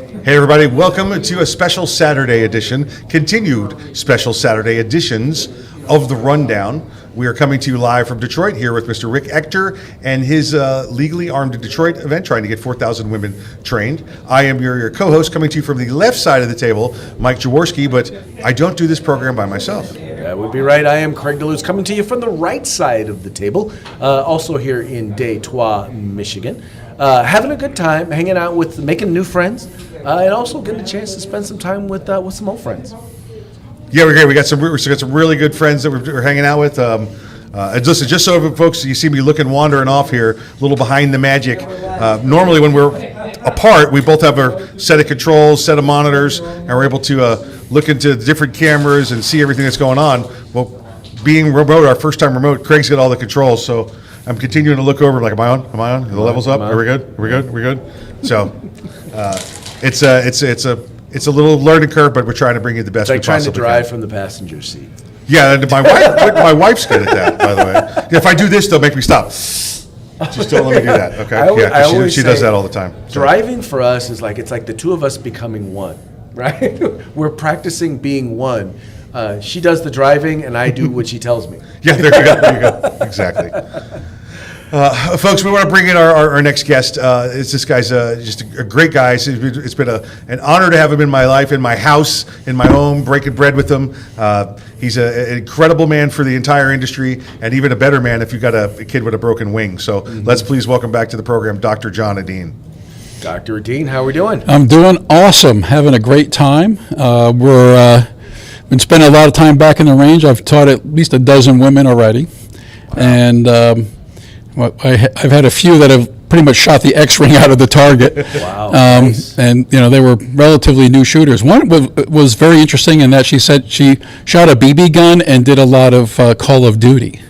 Hey everybody, welcome to a special Saturday edition, continued special Saturday editions of The Rundown. We are coming to you live from Detroit here with Mr. Rick Ector and his Legally Armed Detroit event, trying to get 4,000 women trained. I am your co-host, coming to you from the left side of the table, Mike Jaworski, but I don't do this program by myself. That would be right. I am Craig DeLuz, coming to you from the right side of the table, also here in Detroit, Michigan. Having a good time, hanging out with, making new friends, and also getting a chance to spend some time with some old friends. Yeah, we're great. We got some really good friends that we're hanging out with. And listen, just so folks, you see me looking wandering off here, a little behind the magic. Normally, when we're apart, we both have our set of controls, set of monitors, and we're able to look into different cameras and see everything that's going on. Well, being remote, our first time remote, Craig's got all the controls, so I'm continuing to look over. Like, am I on? Am I on? The levels up? Are we good? Are we good? Are we good? So, it's a little learning curve, but we're trying to bring you the best. It's like we trying to possibly drive can. from the passenger seat. Yeah, and my wife's good at that, by the way. Yeah, if I do this, they'll make me stop. Just don't let me do that, okay? I always she does that all the time. So. Driving for us is it's like the two of us becoming one, right? We're practicing being one. She does the driving, and I do what she tells me. Yeah, there you go. Exactly. Folks, we want to bring in our next guest. This guy's just a great guy. It's been an honor to have him in my life, in my house, in my home, breaking bread with him. He's an incredible man for the entire industry, and even a better man if you've got a kid with a broken wing. So let's please welcome back to the program, Dr. John Adine. Dr. Adine, how are we doing? I'm doing awesome, having a great time. We're been spending a lot of time back in the range. I've taught at least a dozen women already, and I've had a few that have pretty much shot the X-ring out of the target. Wow. Nice. And they were relatively new shooters. One was very interesting in that she said she shot a BB gun and did a lot of Call of Duty.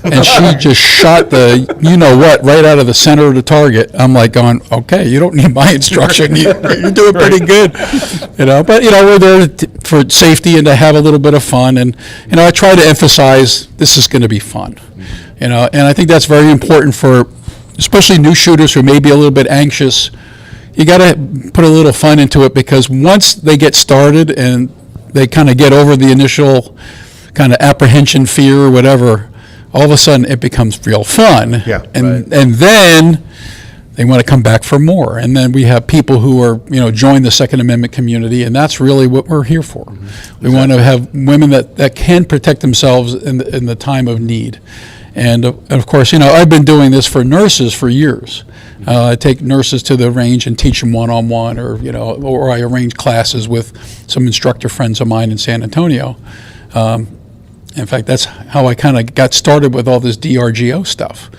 And she just shot the you-know-what right out of the center of the target. I'm like going, okay, you don't need my instruction. You're doing pretty good. But we're there for safety and to have a little bit of fun. And, I try to emphasize this is going to be fun. And I think that's very important for especially new shooters who may be a little bit anxious. You got to put a little fun into it, because once they get started and they kind of get over the initial kind of apprehension, fear, or whatever, all of a sudden it becomes real fun. Yeah, and then they want to come back for more. And then we have people who are, join the Second Amendment community, and that's really what we're here for. Mm-hmm. We want to have women that can protect themselves in the time of need. And of course, I've been doing this for nurses for years. I take nurses to the range and teach them one-on-one, or I arrange classes with some instructor friends of mine in San Antonio. In fact, that's how I kind of got started with all this DRGO stuff.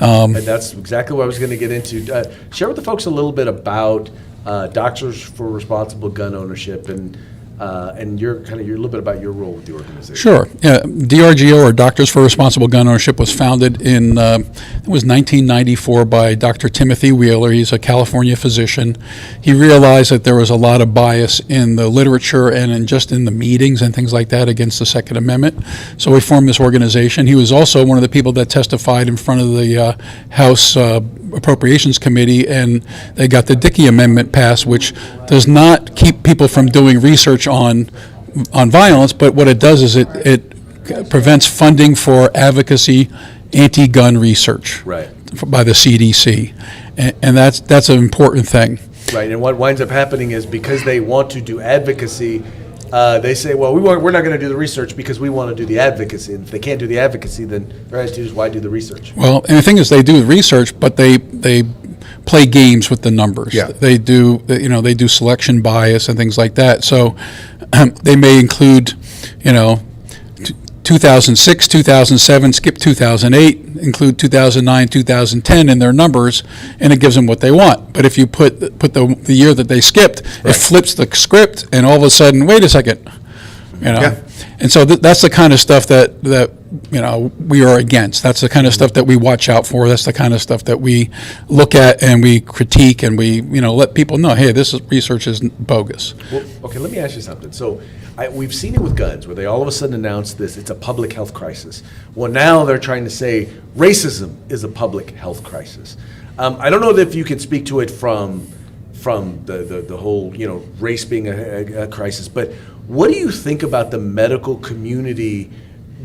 And that's exactly what I was going to get into. Share with the folks a little bit about Doctors for Responsible Gun Ownership and your little bit about your role with the organization. Sure. Yeah, DRGO, or Doctors for Responsible Gun Ownership, was founded in it was 1994 by Dr. Timothy Wheeler. He's a California physician. He realized that there was a lot of bias in the literature and in the meetings and things like that against the Second Amendment. So we formed this organization. He was also one of the people that testified in front of the House Appropriations Committee, and they got the Dickey Amendment passed, which does not keep people from doing research on violence, but what it does is it prevents funding for advocacy, anti-gun research, right, by the CDC, and that's an important thing. Right, and what winds up happening is, because they want to do advocacy, they say, well, we're not going to do the research because we want to do the advocacy. And if they can't do the advocacy, then their attitude is, why do the research? Well, and the thing is, they do the research, but they play games with the numbers. Yeah. They do selection bias and things like that. So they may include, 2006, 2007, skip 2008, include 2009, 2010 in their numbers, and it gives them what they want. But if you put the year that they skipped, right, it flips the script, and all of a sudden, wait a second, Yeah. And so that's the kind of stuff that we are against. That's the kind of stuff that we watch out for. That's the kind of stuff that we look at and we critique, and we let people know, hey, this research is bogus. Well, okay, let me ask you something. So we've seen it with guns, where they all of a sudden announce this, it's a public health crisis. Well, now they're trying to say racism is a public health crisis. I don't know if you can speak to it from from the whole, race being a crisis. But what do you think about the medical community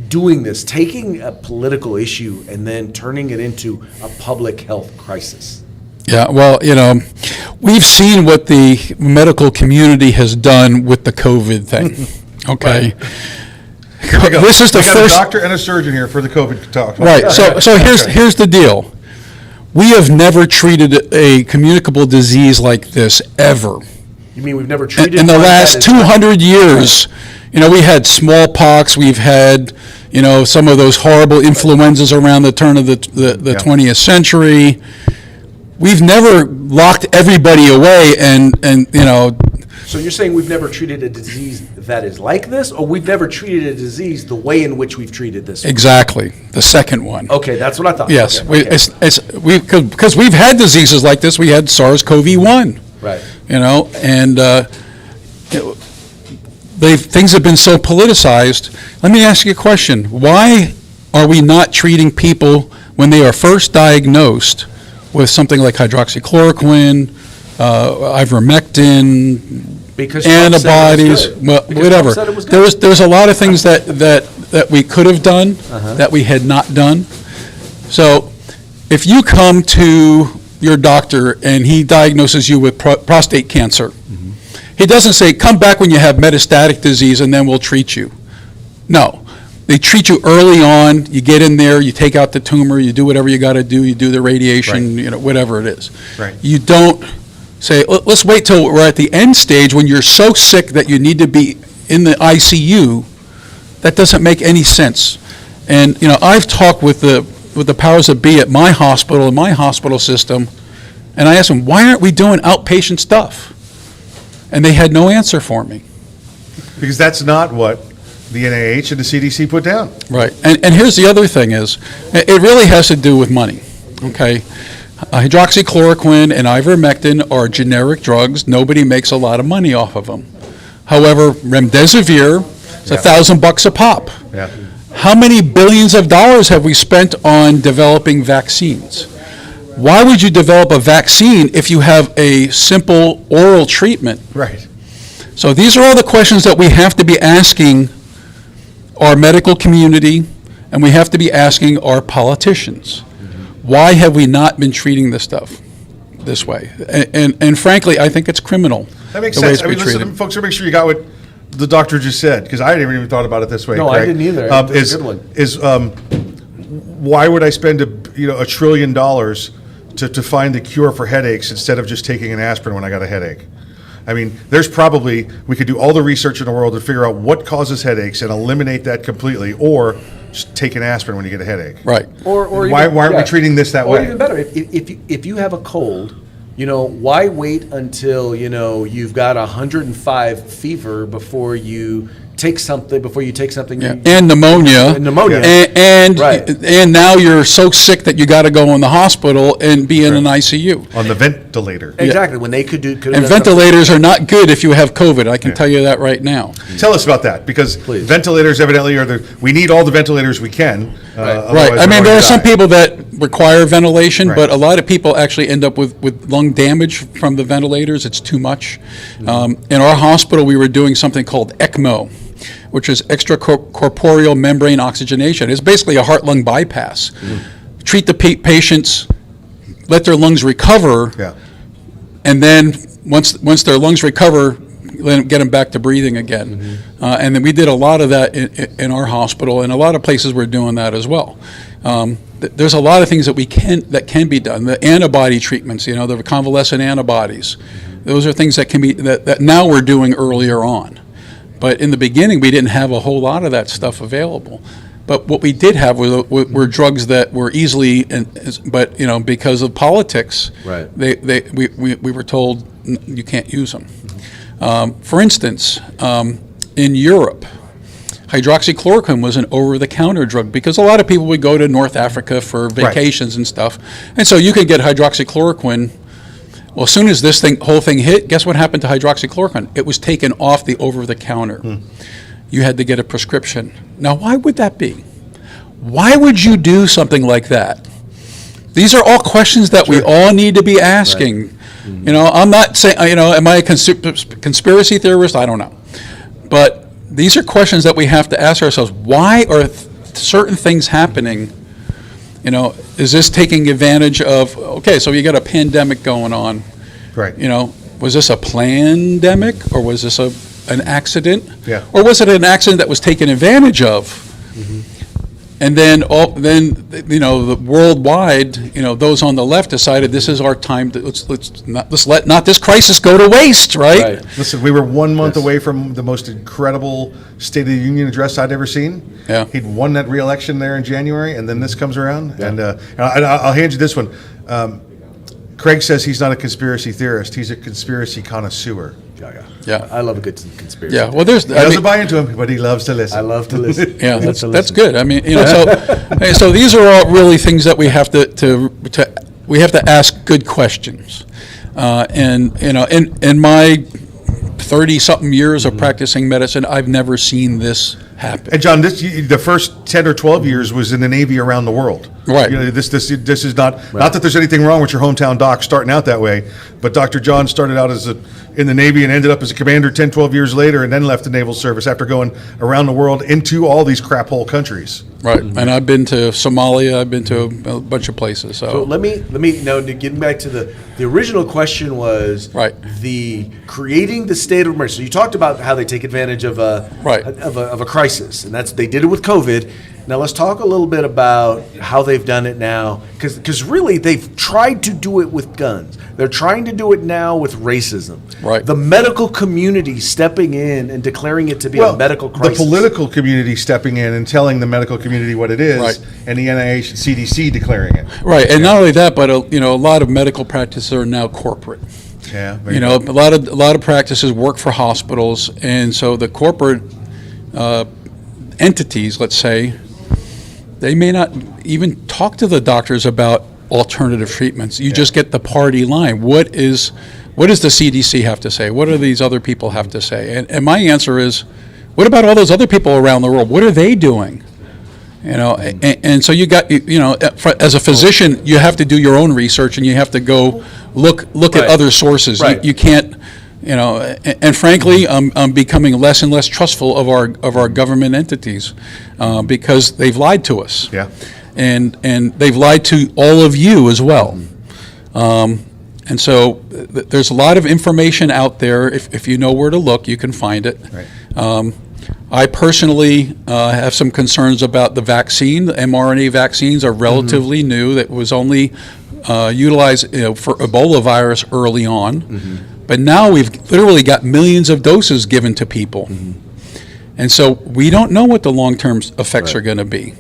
doing this, taking a political issue and then turning it into a public health crisis? Yeah, well, we've seen what the medical community has done with the COVID thing. Okay. Here we go. This is the we got first a doctor and a surgeon here for the COVID talk. Right. So here's the deal. We have never treated a communicable disease like this ever. You mean we've never treated In the one last that is 200 years, we had smallpox, we've had, some of those horrible influenzas around the turn of the 20th century. We've never locked everybody away and. So you're saying we've never treated a disease that is like this, or we've never treated a disease the way in which we've treated this one? Exactly, the second one. Okay, that's what I thought. Yes, Okay. because we've had diseases like this. We had SARS-CoV-1. Right. And things have been so politicized. Let me ask you a question. Why are we not treating people when they are first diagnosed with something like hydroxychloroquine, ivermectin, Because Trump said it was antibodies, good. well, Because whatever. Trump said it was good. There's a lot of things that we could have done that we had not done. So if you come to your doctor and he diagnoses you with prostate cancer, he doesn't say, come back when you have metastatic disease and then we'll treat you. No. They treat you early on, you get in there, you take out the tumor, you do whatever you got to do, you do the radiation, whatever it is. Right. You don't say, let's wait till we're at the end stage when you're so sick that you need to be in the ICU. That doesn't make any sense. And, I've talked with the powers that be at my hospital, in my hospital system, and I asked them, why aren't we doing outpatient stuff? And they had no answer for me. Because that's not what the NIH and the CDC put down. Right. And here's the other thing is, it really has to do with money, okay? Hydroxychloroquine and ivermectin are generic drugs. Nobody makes a lot of money off of them. However, remdesivir is $1,000 a pop. Yeah. How many billions of dollars have we spent on developing vaccines? Why would you develop a vaccine if you have a simple oral treatment? Right. So these are all the questions that we have to be asking our medical community, and we have to be asking our politicians. Why have we not been treating this stuff this way? And frankly, I think it's criminal. That makes the way sense. it's been Listen, treated. folks, make sure you got what the doctor just said, because I didn't even thought about it this way. No, Craig. I didn't either. That's a good one. Why would I spend $1 trillion to find the cure for headaches instead of just taking an aspirin when I got a headache? I mean, we could do all the research in the world to figure out what causes headaches and eliminate that completely, or just take an aspirin when you get a headache. Right. Or Why even- aren't we yeah. treating this that Or way? even better, if you have a cold, why wait until you've got 105 fever before you take something. Yeah. And pneumonia. And pneumonia. And Right. and now you're so sick that you got to go in the hospital and be in an ICU. On the ventilator. Exactly. When they could have And done ventilators are not good if you have COVID. I can tell you that right now. Tell us about that, because Please. ventilators evidently we need all the ventilators we can. Right. otherwise I we're mean, going there to are some die. people that require ventilation, Right. but a lot of people actually end up with lung damage from the ventilators. It's too much. In our hospital, we were doing something called ECMO, which is extracorporeal membrane oxygenation. It's basically a heart-lung bypass. Treat the patients, let their lungs recover, Yeah. and then once their lungs recover, get them back to breathing again. And then we did a lot of that in our hospital, and a lot of places were doing that as well. There's a lot of things that can be done. The antibody treatments, the convalescent antibodies, those are things that can be that now we're doing earlier on. But in the beginning, we didn't have a whole lot of that stuff available. But what we did have were drugs that were easily, but because of politics, Right. we were told you can't use them. For instance, in Europe, hydroxychloroquine was an over-the-counter drug because a lot of people would go to North Africa for vacations and stuff, and so you could get hydroxychloroquine. Well, as soon as this whole thing hit, guess what happened to hydroxychloroquine? It was taken off the over-the-counter. You had to get a prescription. Now, why would that be? Why would you do something like that? These are all questions that we all need to be asking. I'm not saying, am I a conspiracy theorist? I don't know. But these are questions that we have to ask ourselves. Why are certain things happening? Is this taking advantage of, okay, so you got a pandemic going on. Right. Was this a pandemic, or was this an accident? Yeah. Or was it an accident that was taken advantage of? And then, the worldwide, those on the left decided this is our time to let's let this crisis go to waste, right? Listen, we were 1 month away from the most incredible State of the Union address I'd ever seen. Yeah. He'd won that re-election there in January, and then this comes around. Yeah. And I'll hand you this one. Craig says he's not a conspiracy theorist; he's a conspiracy connoisseur. Yeah. I love a good conspiracy. Yeah, well, He doesn't buy into him, but he loves to listen. I love to listen. Yeah, that's good. I mean, so these are all really things that we have to ask good questions. And in my 30-something years of practicing medicine, I've never seen this happen. And John, the first 10 or 12 years was in the Navy around the world. Right. This is not that there's anything wrong with your hometown doc starting out that way, but Dr. John started out in the Navy and ended up as a commander 10, 12 years later, and then left the naval service after going around the world into all these crap hole countries. Right. And I've been to Somalia. I've been to a bunch of places. So let me now getting back to the original question was the creating the state of emergency. So you talked about how they take advantage of a crisis, and they did it with COVID. Now let's talk a little bit about how they've done it now, because really they've tried to do it with guns. They're trying to do it now with racism. Right. The medical community stepping in and declaring it to be a medical crisis. The political community stepping in and telling the medical community what it is, and the NIH and CDC declaring it. Right, and not only that, but a lot of medical practices are now corporate. Yeah. A lot of practices work for hospitals, and so the corporate entities, let's say, they may not even talk to the doctors about alternative treatments. You just get the party line. What does the CDC have to say? What do these other people have to say? And my answer is, what about all those other people around the world? What are they doing? And so you got, as a physician, you have to do your own research, and you have to go look at other sources. You can't, and frankly, I'm becoming less and less trustful of our government entities because they've lied to us. Yeah. And they've lied to all of you as well. And so there's a lot of information out there. If you know where to look, you can find it. Right. I personally have some concerns about the vaccine. The mRNA vaccines are relatively new. That was only utilized for Ebola virus early on. But now we've literally got millions of doses given to people. And so we don't know what the long-term effects are going to be.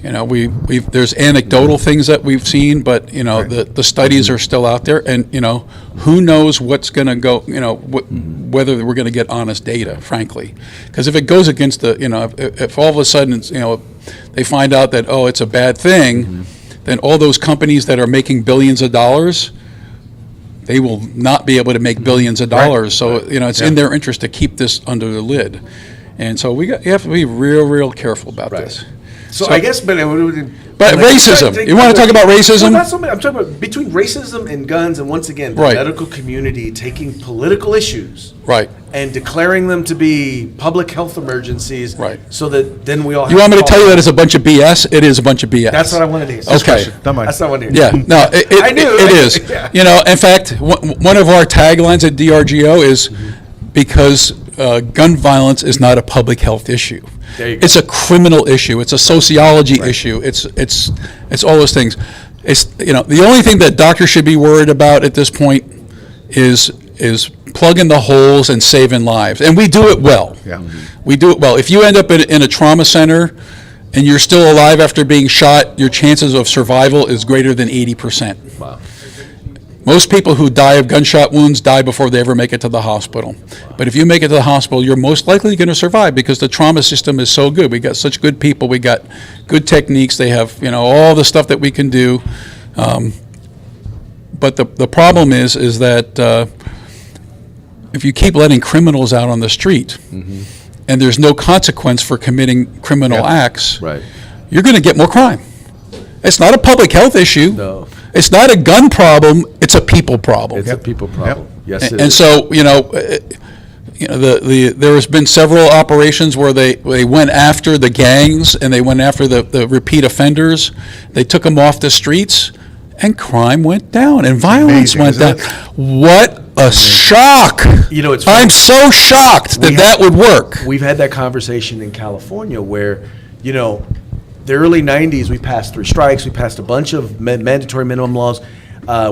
There's anecdotal things that we've seen, but the studies are still out there, and who knows what's going to go, whether we're going to get honest data, frankly, because if it goes against if all of a sudden they find out that it's a bad thing, then all those companies that are making billions of dollars, they will not be able to make billions of dollars. So it's in their interest to keep this under the lid, and so you have to be real careful about this. So I guess, but racism. You want to talk about racism? Well, not so much. I'm talking about between racism and guns, and once again, the medical community taking political issues, and declaring them to be public health emergencies, so that then we all. You want me to tell you that it's a bunch of BS? It is a bunch of BS. That's what I wanted to hear. Okay, don't mind. That's not what I wanted to hear. Yeah, no, I knew it is. Yeah. In fact, one of our taglines at DRGO is because gun violence is not a public health issue. It's a criminal issue. It's a sociology issue. It's all those things. It's the only thing that doctors should be worried about at this point is plugging the holes and saving lives, and we do it well. Yeah. We do it well. If you end up in a trauma center and you're still alive after being shot, your chances of survival is greater than 80%. Wow. Most people who die of gunshot wounds die before they ever make it to the hospital. But if you make it to the hospital, you're most likely going to survive because the trauma system is so good. We got such good people. We got good techniques. They have, all the stuff that we can do. But the problem is that if you keep letting criminals out on the street and there's no consequence for committing criminal acts, you're going to get more crime. It's not a public health issue. No. it's not a gun problem, it's a people problem. It's a people problem. Yes, it And is. so, there has been several operations where they went after the gangs and they went after the repeat offenders. They took them off the streets, and crime went down and violence amazing, went down. isn't What a shock! It's funny. I'm so shocked that would work. We've had that conversation in California where, the early 90s, we passed 3 strikes, we passed a bunch of mandatory minimum laws.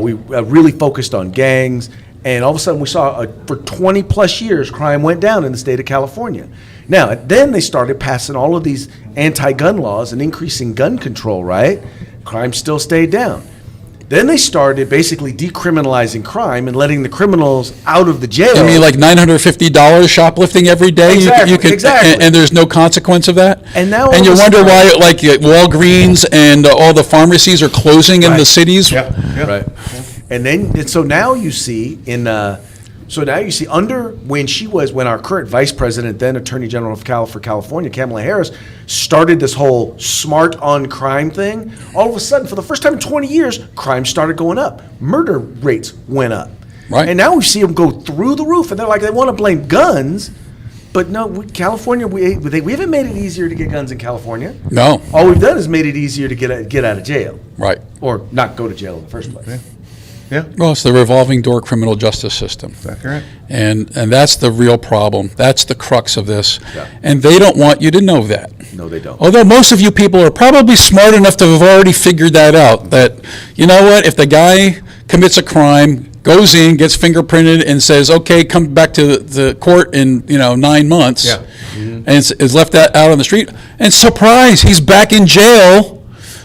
We really focused on gangs, and all of a sudden we saw for 20 plus years, crime went down in the state of California. Now, then they started passing all of these anti-gun laws and increasing gun control, right? Crime still stayed down. Then they started basically decriminalizing crime and letting the criminals out of the jail. I mean, like $950 shoplifting every day. Exactly, exactly. And there's no consequence of that. And now, and you wonder why, like Walgreens and all the pharmacies are closing in the cities. Yeah. Right. And so now you see when our current vice president, then Attorney General for California, Kamala Harris, started this whole smart on crime thing, all of a sudden, for the first time in 20 years, crime started going up. Murder rates went up. Right. And now we see them go through the roof, and they're like, they want to blame guns, but no, California, we haven't made it easier to get guns in California. No. All we've done is made it easier to get out of jail. Right. Or not go to jail in the first place. Yeah. Well, it's the revolving door criminal justice system. That's correct. And that's the real problem. That's the crux of this. Yeah. And they don't want you to know that. No, they don't. Although most of you people are probably smart enough to have already figured that out, that, you know what, if the guy commits a crime, goes in, gets fingerprinted, and says, okay, come back to the court in 9 months, Yeah. and is left out on the street, and surprise, he's back in jail.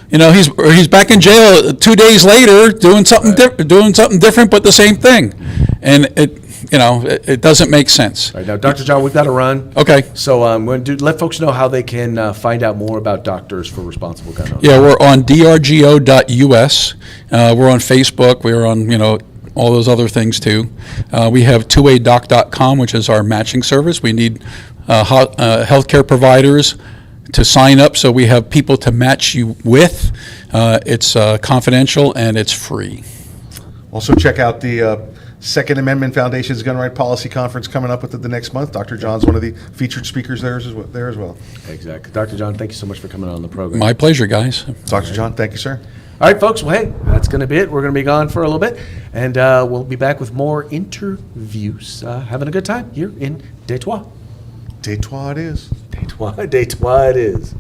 He's back in jail 2 days later doing something different, but the same thing, and it doesn't make sense. All right, now, Dr. John, we've got to run. Okay. So I'm going to let folks know how they can find out more about Doctors for Responsible Gun Owners. Yeah, we're on drgo.us. We're on Facebook. We're on all those other things too. We have 2adoc.com, which is our matching service. We need healthcare providers to sign up, so we have people to match you with. It's confidential and it's free. Also, check out the Second Amendment Foundation's Gun Right Policy Conference coming up the next month. Dr. John's one of the featured speakers there as well. Exactly. Dr. John, thank you so much for coming on the program. My pleasure, guys. Dr. John, thank you, sir. All right, folks. Well, hey, that's going to be it. We're going to be gone for a little bit, and we'll be back with more interviews. Having a good time here in Detroit. Detroit it is. Detroit it is.